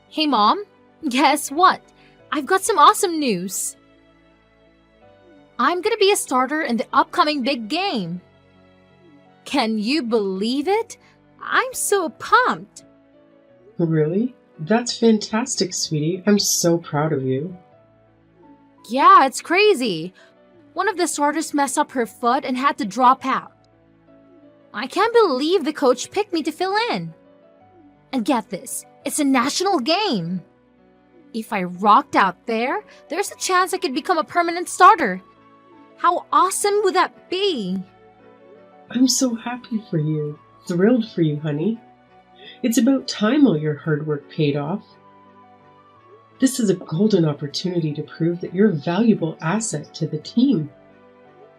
Hey mom, guess what? I've got some awesome news. I'm gonna be a starter in the upcoming big game. Can you believe it? I'm so pumped. Really? That's fantastic, sweetie. I'm so proud of you. Yeah, it's crazy. One of the starters messed up her foot and had to drop out. I can't believe the coach picked me to fill in. And get this, it's a national game. If I rocked out there, there's a chance I could become a permanent starter. How awesome would that be? I'm so happy for you. Thrilled for you, honey. It's about time all your hard work paid off. This is a golden opportunity to prove that you're a valuable asset to the team.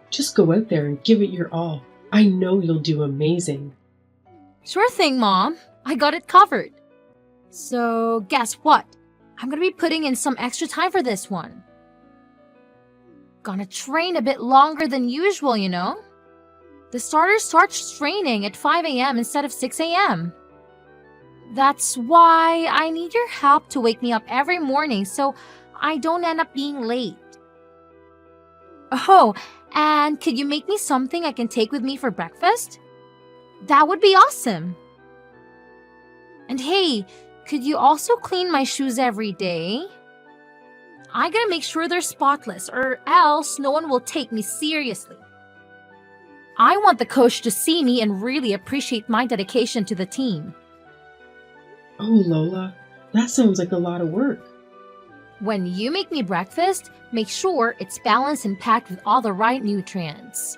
Just go out there and give it your all. I know you'll do amazing. Sure thing, Mom. I got it covered. So, guess what? I'm gonna be putting in some extra time for this one. Gonna train a bit longer than usual, you know? The starter starts training at 5 a.m. instead of 6 a.m. That's why I need your help to wake me up every morning so I don't end up being late. Oh, and could you make me something I can take with me for breakfast? That would be awesome. And hey, could you also clean my shoes every day? I gotta make sure they're spotless or else no one will take me seriously. I want the coach to see me and really appreciate my dedication to the team. Oh, Lola, that sounds like a lot of work. When you make me breakfast, make sure it's balanced and packed with all the right nutrients.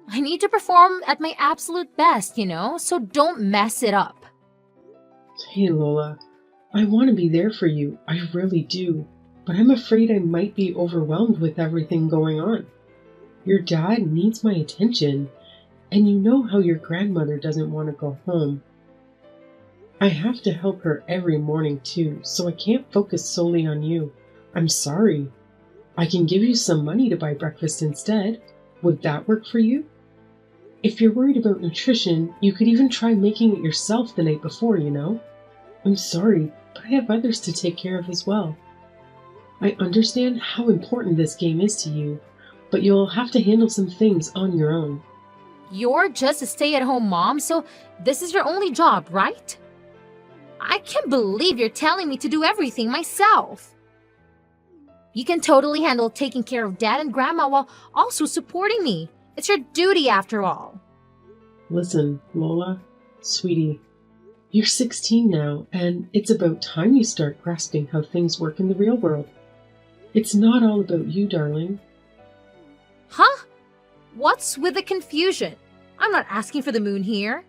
I need to perform at my absolute best, you know, so don't mess it up. Hey, Lola, I want to be there for you. I really do. But I'm afraid I might be overwhelmed with everything going on. Your dad needs my attention, and you know how your grandmother doesn't want to go home. I have to help her every morning too, so I can't focus solely on you. I'm sorry. I can give you some money to buy breakfast instead. Would that work for you? If you're worried about nutrition, you could even try making it yourself the night before, you know? I'm sorry, but I have others to take care of as well. I understand how important this game is to you, but you'll have to handle some things on your own. You're just a stay-at-home mom, so this is your only job, right? I can't believe you're telling me to do everything myself. You can totally handle taking care of dad and grandma while also supporting me. It's your duty after all. Listen, Lola, sweetie, you're 16 now, and it's about time you start grasping how things work in the real world. It's not all about you, darling. Huh? What's with the confusion? I'm not asking for the moon here.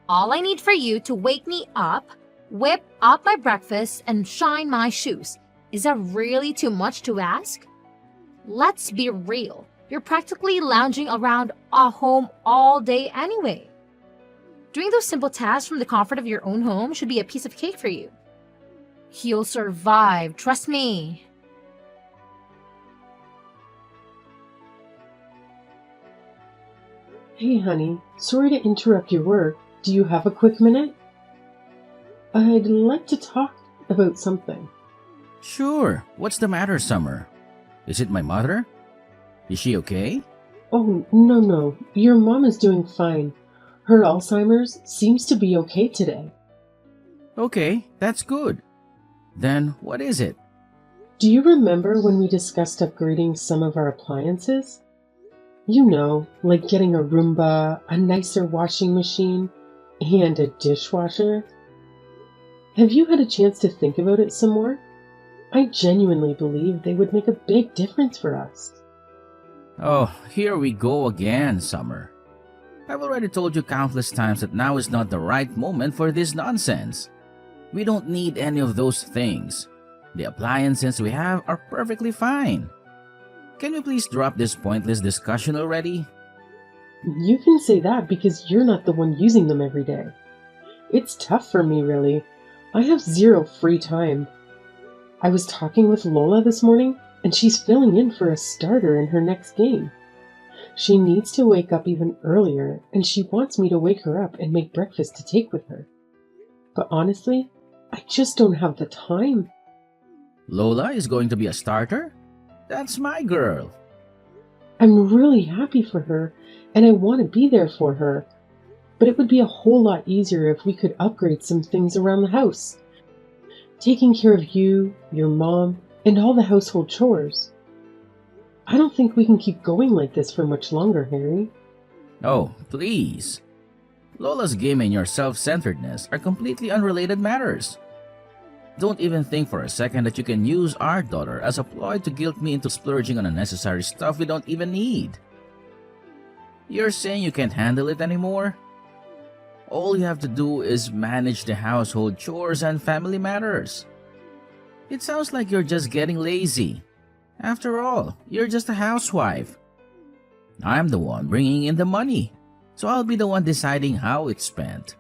All I need for you to wake me up, whip up my breakfast, and shine my shoes. Is that really too much to ask? Let's be real. You're practically lounging around a home all day anyway. Doing those simple tasks from the comfort of your own home should be a piece of cake for you. You'll survive, trust me. Hey, honey, sorry to interrupt your work. Do you have a quick minute? I'd like to talk about something. Sure. What's the matter, Summer? Is it my mother? Is she okay? Oh, no. Your mom is doing fine. Her Alzheimer's seems to be okay today. Okay, that's good. Then what is it? Do you remember when we discussed upgrading some of our appliances? You know, like getting a Roomba, a nicer washing machine, and a dishwasher. Have you had a chance to think about it some more? I genuinely believe they would make a big difference for us. Oh, here we go again, Summer. I've already told you countless times that now is not the right moment for this nonsense. We don't need any of those things. The appliances we have are perfectly fine. Can we please drop this pointless discussion already? You can say that because you're not the one using them every day. It's tough for me, really. I have zero free time. I was talking with Lola this morning, and she's filling in for a starter in her next game. She needs to wake up even earlier, and she wants me to wake her up and make breakfast to take with her. But honestly, just don't have the time. Lola is going to be a starter? That's my girl. I'm really happy for her, and I want to be there for her. But it would be a whole lot easier if we could upgrade some things around the house. Taking care of you, your mom, and all the household chores. I don't think we can keep going like this for much longer, Harry. Oh, please. Lola's game and your self-centeredness are completely unrelated matters. Don't even think for a second that you can use our daughter as a ploy to guilt me into splurging on unnecessary stuff we don't even need. You're saying you can't handle it anymore? All you have to do is manage the household chores and family matters. It sounds like you're just getting lazy. After all, you're just a housewife. I'm the one bringing in the money, so I'll be the one deciding how it's spent.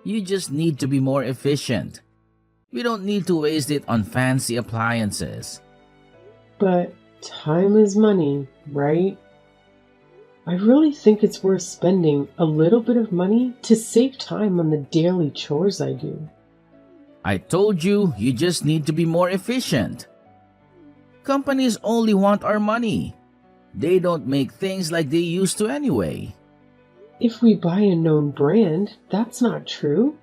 You just need to be more efficient. We don't need to waste it on fancy appliances. But time is money, right? I really think it's worth spending a little bit of money to save time on the daily chores I do. I told you, you just need to be more efficient. Companies only want our money. They don't make things like they used to anyway. If we buy a known brand, that's not true.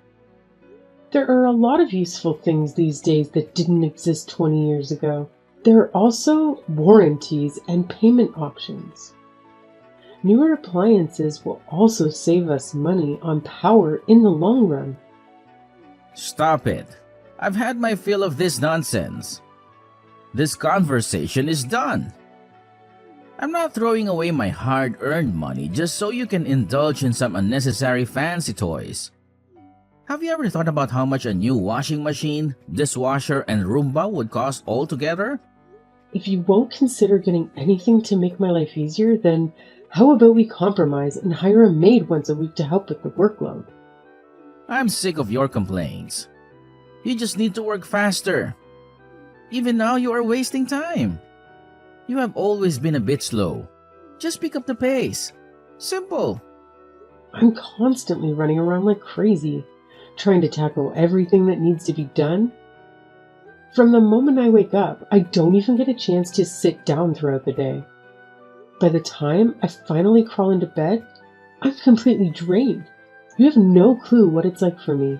There are a lot of useful things these days that didn't exist 20 years ago. There are also warranties and payment options. Newer appliances will also save us money on power in the long run. Stop it. I've had my fill of this nonsense. This conversation is done. I'm not throwing away my hard-earned money just so you can indulge in some unnecessary fancy toys. Have you ever thought about how much a new washing machine, dishwasher, and Roomba would cost altogether? If you won't consider getting anything to make my life easier, then how about we compromise and hire a maid once a week to help with the workload? I'm sick of your complaints. You just need to work faster. Even now, you are wasting time. You have always been a bit slow. Just pick up the pace. Simple. I'm constantly running around like crazy, trying to tackle everything that needs to be done. From the moment I wake up, I don't even get a chance to sit down throughout the day. By the time I finally crawl into bed, I'm completely drained. You have no clue what it's like for me.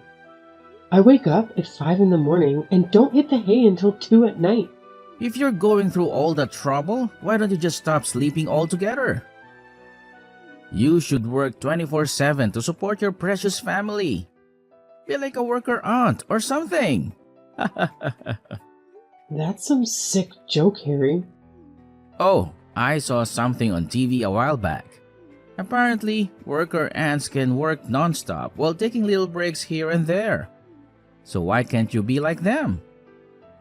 I wake up at 5 in the morning and don't hit the hay until 2 at night. If you're going through all that trouble, why don't you just stop sleeping altogether? You should work 24/7 to support your precious family. Be like a worker aunt or something. That's some sick joke, Harry. Oh, I saw something on TV a while back. Apparently, worker ants can work non-stop while taking little breaks here and there. So why can't you be like them?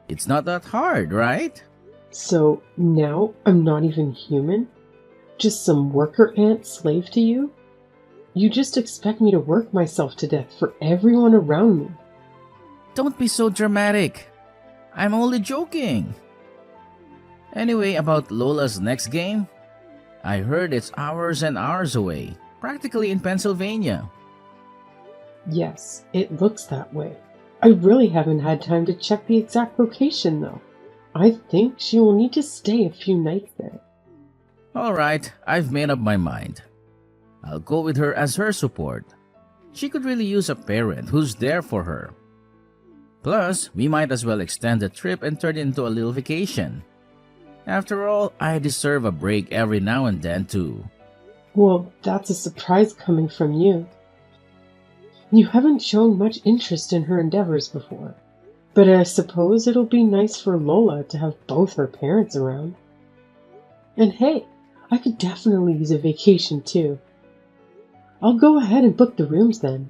It's not that hard, right? So now I'm not even human? Just some worker ant slave to you? You just expect me to work myself to death for everyone around me. Don't be so dramatic. I'm only joking. Anyway, about Lola's next game, I heard it's hours and hours away, practically in Pennsylvania. Yes, it looks that way. I really haven't had time to check the exact location, though. I think she will need to stay a few nights there. Alright, I've made up my mind. I'll go with her as her support. She could really use a parent who's there for her. Plus, we might as well extend the trip and turn it into a little vacation. After all, I deserve a break every now and then too. Well, that's a surprise coming from you. You haven't shown much interest in her endeavors before, but I suppose it'll be nice for Lola to have both her parents around. And hey, I could definitely use a vacation too. I'll go ahead and book the rooms then.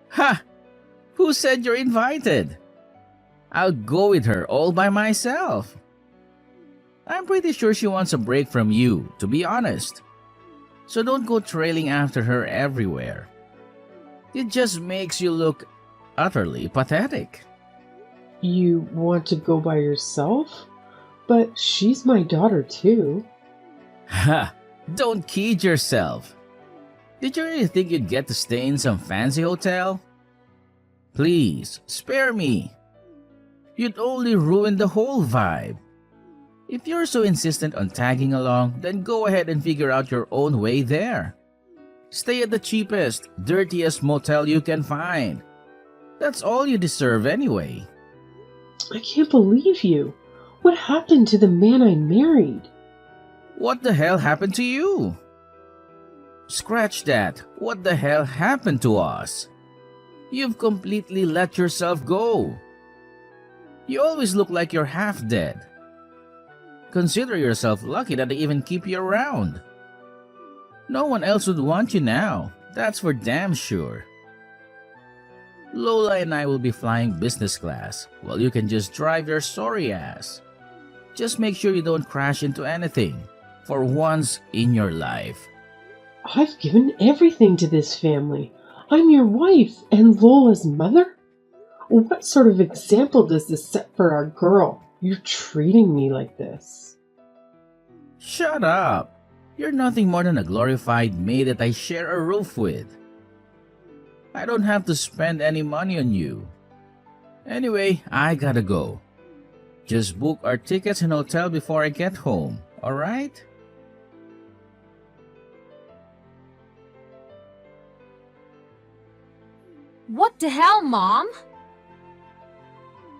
Ha! Who said you're invited? I'll go with her all by myself. I'm pretty sure she wants a break from you, to be honest. So don't go trailing after her everywhere. It just makes you look utterly pathetic. You want to go by yourself? But she's my daughter too. Ha! Don't kid yourself. Did you really think you'd get to stay in some fancy hotel? Please, spare me. You'd only ruin the whole vibe. If you're so insistent on tagging along, then go ahead and figure out your own way there. Stay at the cheapest, dirtiest motel you can find. That's all you deserve anyway. I can't believe you. What happened to the man I married? What the hell happened to you? Scratch that. What the hell happened to us? You've completely let yourself go. You always look like you're half dead. Consider yourself lucky that they even keep you around. No one else would want you now. That's for damn sure. Lola and I will be flying business class, while you can just drive your sorry ass. Just make sure you don't crash into anything, for once in your life. I've given everything to this family. I'm your wife and Lola's mother? What sort of example does this set for our girl? You're treating me like this. Shut up! You're nothing more than a glorified maid that I share a roof with. I don't have to spend any money on you. Anyway, I gotta go. Just book our tickets and hotel before I get home, alright? What the hell, Mom?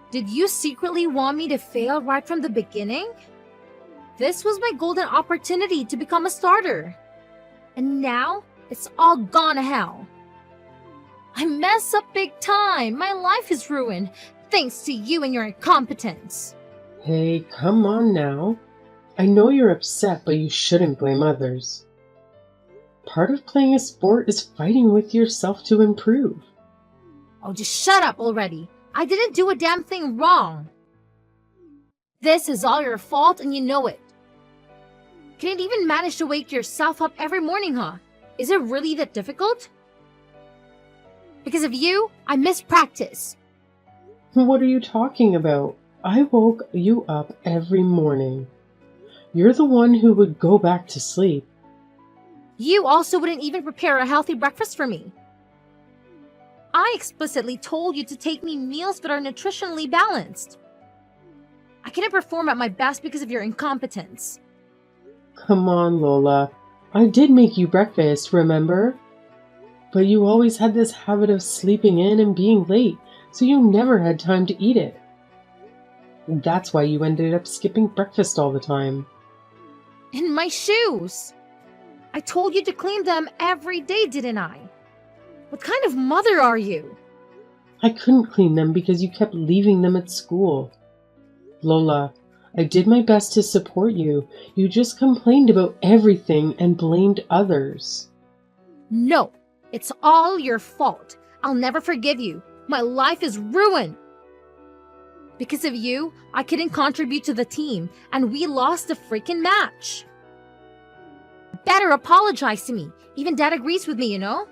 Did you secretly want me to fail right from the beginning? This was my golden opportunity to become a starter. And now, it's all gone to hell. I mess up big time. My life is ruined, thanks to you and your incompetence. Hey, come on now. I know you're upset, but you shouldn't blame others. Part of playing a sport is fighting with yourself to improve. Oh, just shut up already. I didn't do a damn thing wrong. This is all your fault and you know it. Can't even manage to wake yourself up every morning, huh? Is it really that difficult? Because of you, I miss practice. What are you talking about? I woke you up every morning. You're the one who would go back to sleep. You also wouldn't even prepare a healthy breakfast for me. I explicitly told you to take me meals that are nutritionally balanced. I couldn't perform at my best because of your incompetence. Come on, Lola. I did make you breakfast, remember? But you always had this habit of sleeping in and being late, so you never had time to eat it. That's why you ended up skipping breakfast all the time. And my shoes! I told you to clean them every day, didn't I? What kind of mother are you? I couldn't clean them because you kept leaving them at school. Lola, I did my best to support you. You just complained about everything and blamed others. No, it's all your fault. I'll never forgive you. My life is ruined. Because of you, I couldn't contribute to the team, and we lost the freaking match. Better apologize to me. Even Dad agrees with me, you know?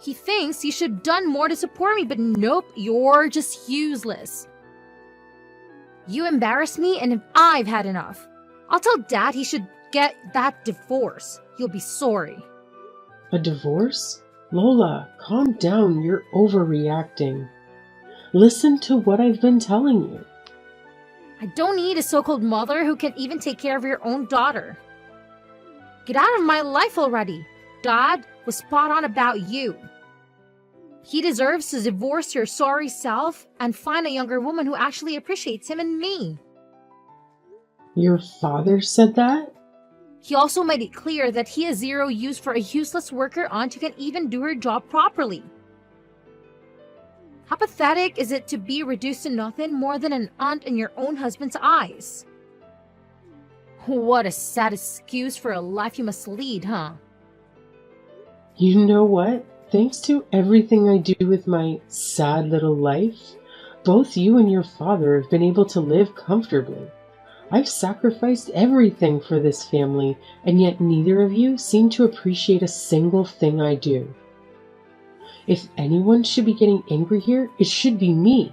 He thinks you should have done more to support me, but nope, you're just useless. You embarrass me, and I've had enough. I'll tell Dad he should get that divorce. He'll be sorry. A divorce? Lola, calm down. You're overreacting. Listen to what I've been telling you. I don't need a so-called mother who can't even take care of your own daughter. Get out of my life already. Dad was spot on about you. He deserves to divorce your sorry self and find a younger woman who actually appreciates him and me. Your father said that? He also made it clear that he has zero use for a useless worker aunt who can't even do her job properly. How pathetic is it to be reduced to nothing more than an aunt in your own husband's eyes? What a sad excuse for a life you must lead, huh? You know what? Thanks to everything I do with my sad little life, both you and your father have been able to live comfortably. I've sacrificed everything for this family, and yet neither of you seem to appreciate a single thing I do. If anyone should be getting angry here, it should be me.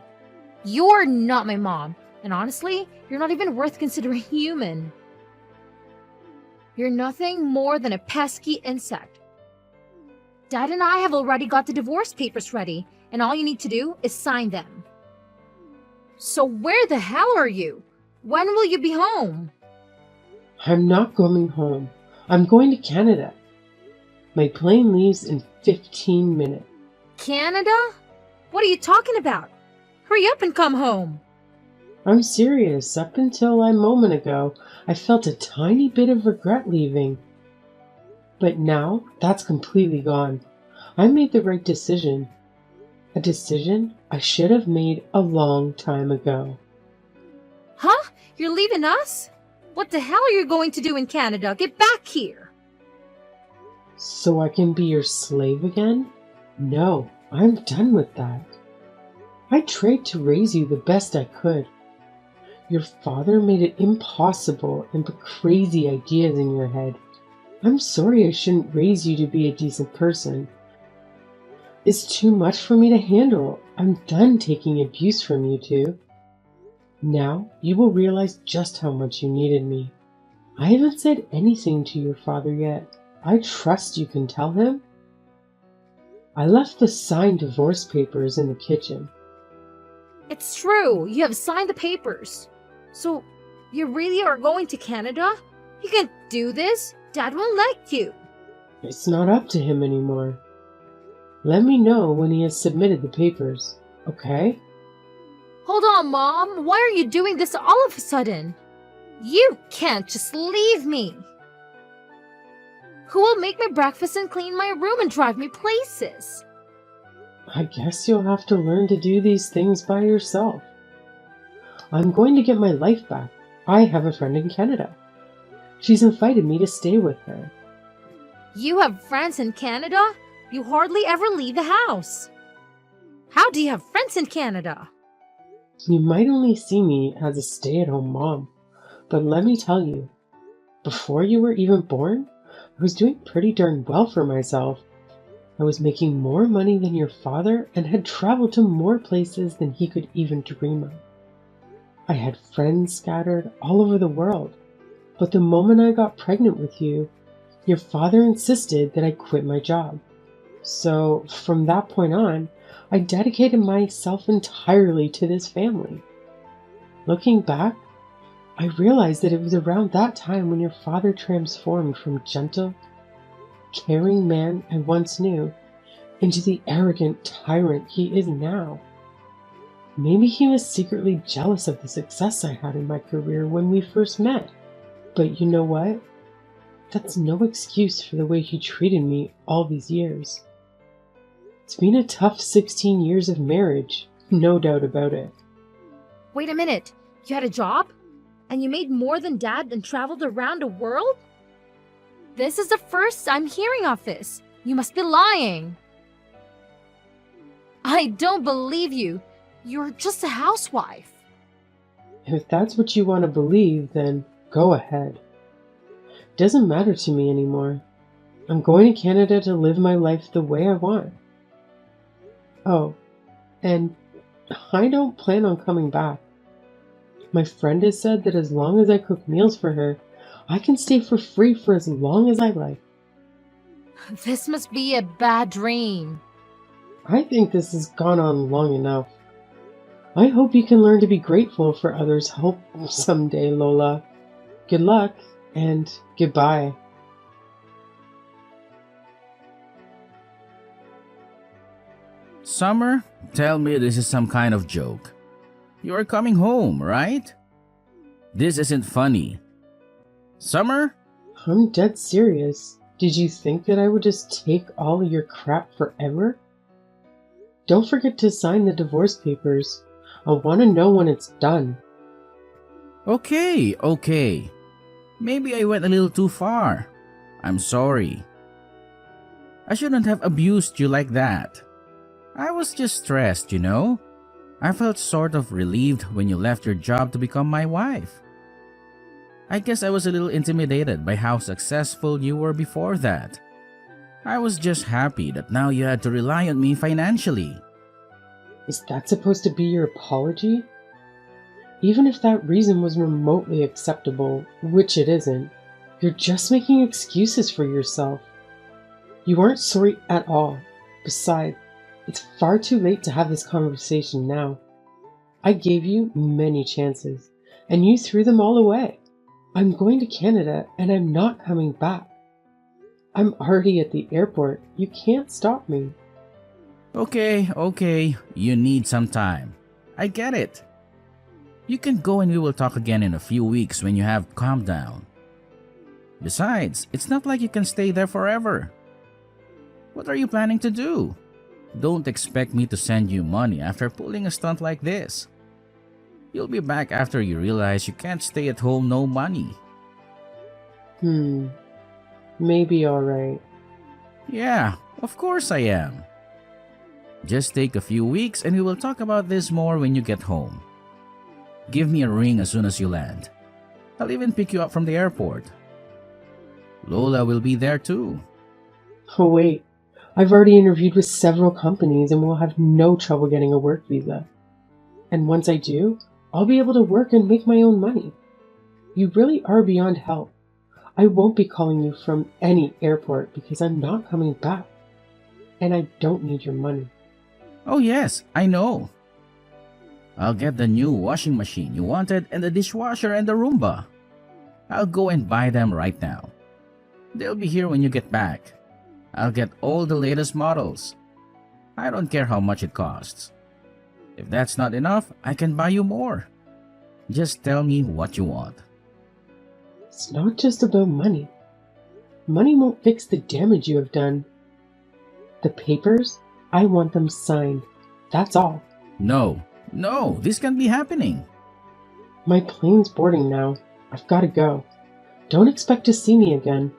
You're not my mom, and honestly, you're not even worth considering human. You're nothing more than a pesky insect. Dad and I have already got the divorce papers ready, and all you need to do is sign them. So where the hell are you? When will you be home? I'm not going home. I'm going to Canada. My plane leaves in 15 minutes. Canada? What are you talking about? Hurry up and come home. I'm serious. Up until a moment ago, I felt a tiny bit of regret leaving. But now, that's completely gone. I made the right decision. A decision I should have made a long time ago. Huh? You're leaving us? What the hell are you going to do in Canada? Get back here! So I can be your slave again? No, I'm done with that. I tried to raise you the best I could. Your father made it impossible and put crazy ideas in your head. I'm sorry I shouldn't raise you to be a decent person. It's too much for me to handle. I'm done taking abuse from you two. Now you will realize just how much you needed me. I haven't said anything to your father yet. I trust you can tell him. I left the signed divorce papers in the kitchen. It's true. You have signed the papers. So, you really are going to Canada? You can't do this. Dad won't let you. It's not up to him anymore. Let me know when he has submitted the papers, okay? Hold on, Mom. Why are you doing this all of a sudden? You can't just leave me. Who will make my breakfast and clean my room and drive me places? I guess you'll have to learn to do these things by yourself. I'm going to get my life back. I have a friend in Canada. She's invited me to stay with her. You have friends in Canada? You hardly ever leave the house. How do you have friends in Canada? You might only see me as a stay-at-home mom, but let me tell you, before you were even born, I was doing pretty darn well for myself. I was making more money than your father and had traveled to more places than he could even dream of. I had friends scattered all over the world, but the moment I got pregnant with you, your father insisted that I quit my job. So from that point on, I dedicated myself entirely to this family. Looking back, I realized that it was around that time when your father transformed from gentle, caring man I once knew into the arrogant tyrant he is now. Maybe he was secretly jealous of the success I had in my career when we first met. But you know what? That's no excuse for the way he treated me all these years. It's been a tough 16 years of marriage, no doubt about it. Wait a minute. You had a job? And you made more than Dad and traveled around the world? This is the first I'm hearing of this. You must be lying. I don't believe you. You're just a housewife. If that's what you want to believe, then go ahead. Doesn't matter to me anymore. I'm going to Canada to live my life the way I want. Oh, and I don't plan on coming back. My friend has said that as long as I cook meals for her, I can stay for free for as long as I like. This must be a bad dream. I think this has gone on long enough. I hope you can learn to be grateful for others' help someday, Lola. Good luck, and goodbye. Summer, tell me this is some kind of joke. You are coming home, right? This isn't funny. Summer? I'm dead serious. Did you think that I would just take all of your crap forever? Don't forget to sign the divorce papers. I want to know when it's done. Okay. Maybe I went a little too far. I'm sorry. I shouldn't have abused you like that. I was just stressed, you know? I felt sort of relieved when you left your job to become my wife. I guess I was a little intimidated by how successful you were before that. I was just happy that now you had to rely on me financially. Is that supposed to be your apology? Even if that reason was remotely acceptable, which it isn't, you're just making excuses for yourself. You aren't sorry at all. Besides, It's far too late to have this conversation now. I gave you many chances, and you threw them all away. I'm going to Canada, and I'm not coming back. I'm already at the airport. You can't stop me. Okay, you need some time. I get it. You can go and we will talk again in a few weeks when you have calmed down. Besides, it's not like you can stay there forever. What are you planning to do? Don't expect me to send you money after pulling a stunt like this. You'll be back after you realize you can't stay at home no money. Maybe alright. Yeah, of course I am. Just take a few weeks and we will talk about this more when you get home. Give me a ring as soon as you land. I'll even pick you up from the airport. Lola will be there too. Oh wait, I've already interviewed with several companies and will have no trouble getting a work visa. And once I do, I'll be able to work and make my own money. You really are beyond help. I won't be calling you from any airport because I'm not coming back. And I don't need your money. Oh yes, I know. I'll get the new washing machine you wanted and the dishwasher and the Roomba. I'll go and buy them right now. They'll be here when you get back. I'll get all the latest models. I don't care how much it costs. If that's not enough, I can buy you more. Just tell me what you want. It's not just about money. Money won't fix the damage you have done. The papers, I want them signed. That's all. No, this can't be happening. My plane's boarding now. I've got to go. Don't expect to see me again.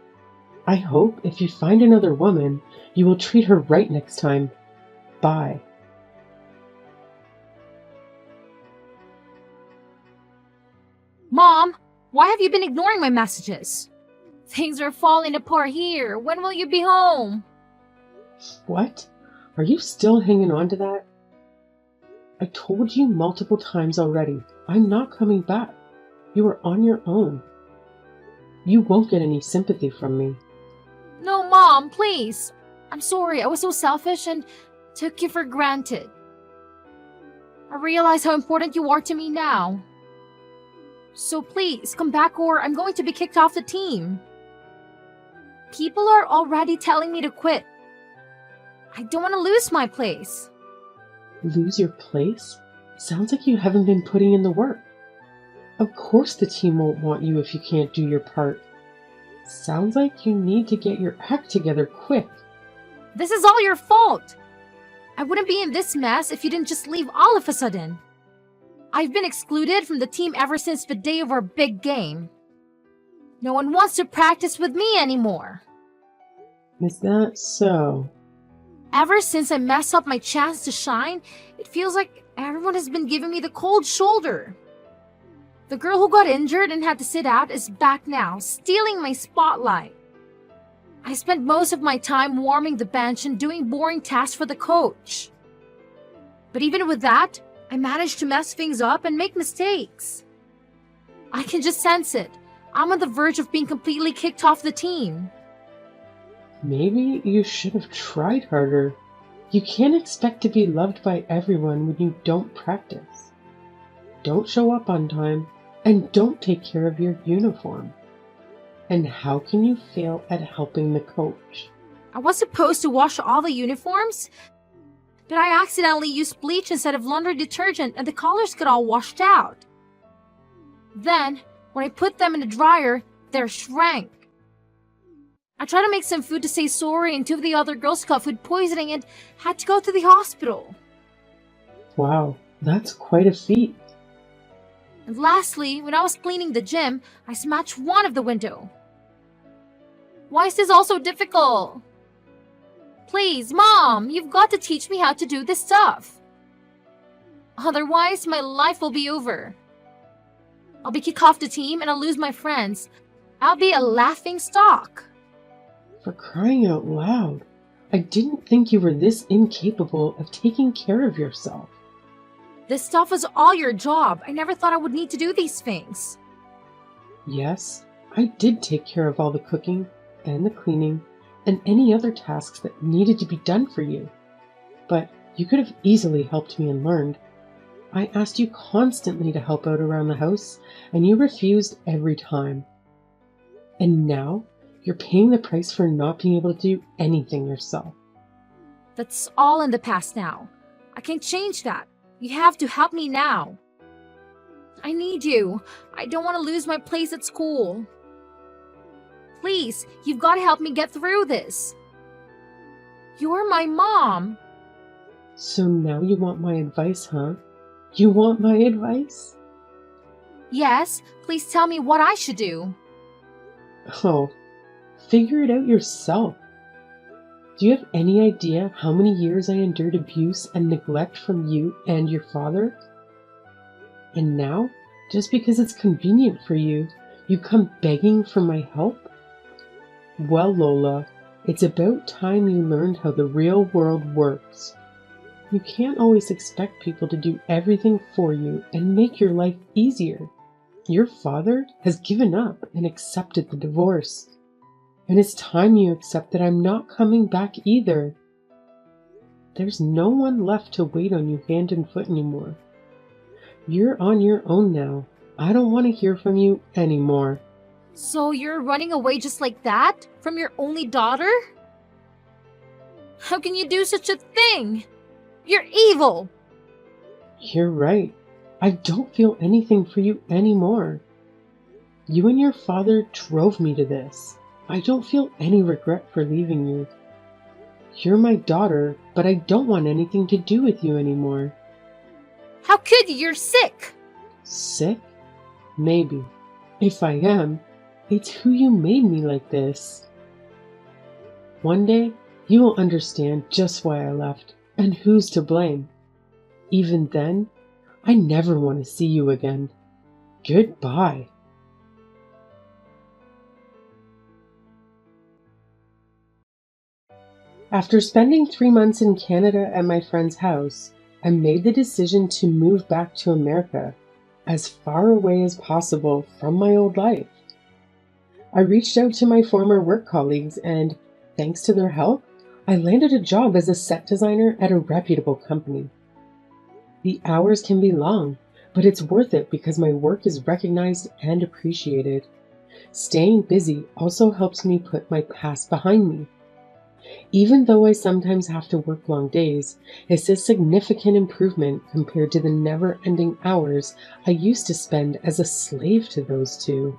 I hope if you find another woman, you will treat her right next time. Bye. Mom, why have you been ignoring my messages? Things are falling apart here. When will you be home? What? Are you still hanging on to that? I told you multiple times already. I'm not coming back. You are on your own. You won't get any sympathy from me. No, Mom, please. I'm sorry, I was so selfish and took you for granted. I realize how important you are to me now. So please, come back or I'm going to be kicked off the team. People are already telling me to quit. I don't want to lose my place. Lose your place? Sounds like you haven't been putting in the work. Of course the team won't want you if you can't do your part. Sounds like you need to get your act together quick. This is all your fault. I wouldn't be in this mess if you didn't just leave all of a sudden. I've been excluded from the team ever since the day of our big game. No one wants to practice with me anymore. Is that so? Ever since I messed up my chance to shine, it feels like everyone has been giving me the cold shoulder. The girl who got injured and had to sit out is back now, stealing my spotlight. I spent most of my time warming the bench and doing boring tasks for the coach. But even with that, I managed to mess things up and make mistakes. I can just sense it. I'm on the verge of being completely kicked off the team. Maybe you should have tried harder. You can't expect to be loved by everyone when you don't practice. Don't show up on time, and don't take care of your uniform. And how can you fail at helping the coach? I was supposed to wash all the uniforms, but I accidentally used bleach instead of laundry detergent and the colors got all washed out. Then, when I put them in the dryer, they shrank. I tried to make some food to say sorry and two of the other girls got food poisoning and had to go to the hospital. Wow, that's quite a feat. And lastly, when I was cleaning the gym, I smashed one of the window. Why is this all so difficult? Please, Mom, you've got to teach me how to do this stuff. Otherwise, my life will be over. I'll be kicked off the team and I'll lose my friends. I'll be a laughing stock. For crying out loud, I didn't think you were this incapable of taking care of yourself. This stuff was all your job. I never thought I would need to do these things. Yes, I did take care of all the cooking and the cleaning and any other tasks that needed to be done for you. But You could have easily helped me and learned. I asked you constantly to help out around the house, and you refused every time. And now, you're paying the price for not being able to do anything yourself. That's all in the past now. I can't change that. You have to help me now. I need you. I don't want to lose my place at school. Please, you've got to help me get through this. You're my mom. So now you want my advice, huh? You want my advice? Yes, please tell me what I should do. Oh, figure it out yourself. Do you have any idea how many years I endured abuse and neglect from you and your father? And now, just because it's convenient for you, you come begging for my help? Well, Lola, it's about time you learned how the real world works. You can't always expect people to do everything for you and make your life easier. Your father has given up and accepted the divorce. And it's time you accept that I'm not coming back either. There's no one left to wait on you hand and foot anymore. You're on your own now. I don't want to hear from you anymore. So you're running away just like that? From your only daughter? How can you do such a thing? You're evil! You're right. I don't feel anything for you anymore. You and your father drove me to this. I don't feel any regret for leaving you. You're my daughter, but I don't want anything to do with you anymore. How could you? You're sick! Sick? Maybe. If I am, it's who you made me like this. One day, you will understand just why I left and who's to blame. Even then, I never want to see you again. Goodbye. After spending 3 months in Canada at my friend's house, I made the decision to move back to America, as far away as possible from my old life. I reached out to my former work colleagues and, thanks to their help, I landed a job as a set designer at a reputable company. The hours can be long, but it's worth it because my work is recognized and appreciated. Staying busy also helps me put my past behind me. Even though I sometimes have to work long days, it's a significant improvement compared to the never-ending hours I used to spend as a slave to those two.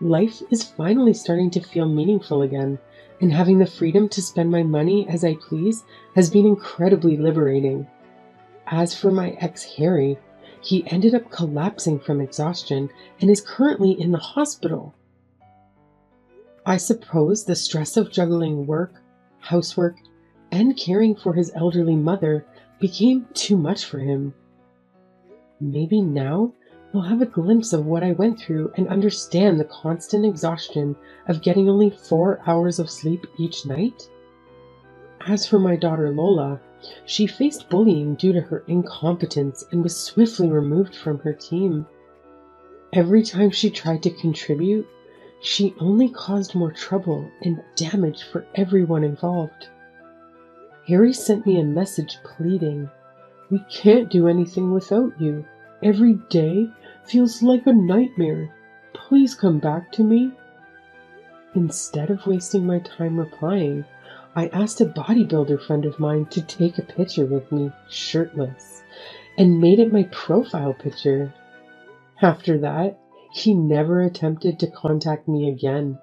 Life is finally starting to feel meaningful again, and having the freedom to spend my money as I please has been incredibly liberating. As for my ex Harry, he ended up collapsing from exhaustion and is currently in the hospital. I suppose the stress of juggling work, housework, and caring for his elderly mother became too much for him. Maybe now he'll have a glimpse of what I went through and understand the constant exhaustion of getting only 4 hours of sleep each night. As for my daughter Lola, she faced bullying due to her incompetence and was swiftly removed from her team. Every time she tried to contribute, she only caused more trouble and damage for everyone involved. Harry sent me a message pleading, "We can't do anything without you. Every day feels like a nightmare. Please come back to me." Instead of wasting my time replying, I asked a bodybuilder friend of mine to take a picture with me, shirtless, and made it my profile picture. After that, he never attempted to contact me again.